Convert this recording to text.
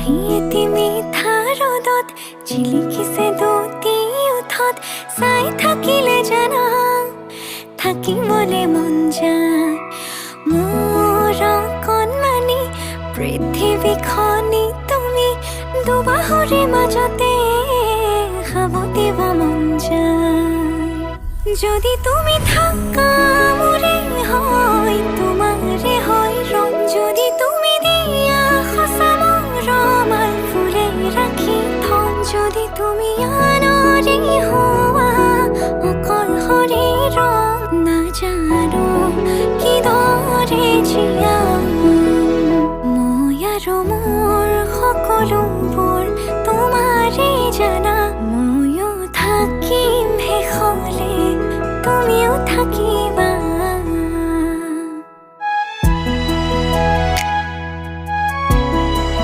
হাঁহিয়েতি মিঠা ৰ'দত জিলিকিছে দুটি ওঠত চাই থাকিলে জানা থাকিবলৈ মন যায় মোৰ কণমানি পৃথিৱীখনি তুমি দুবাহুৰে মাজতে সাৱটিব মন যায় যদি তুমি থাকা মোৰে হয় তোমাৰে হয় ৰং যদি তুমি দিয়া সঁচা মৰমৰ ফুলে ৰাখি থওঁ যদি তুমি আনৰে হোৱা অকলশৰে ৰং নাজানো কিদৰে জীয়াম মই আৰু মোৰ সকলোবোৰ তোমাৰে জানা ময়ো থাকিম শেষলে তুমিও থাকিবা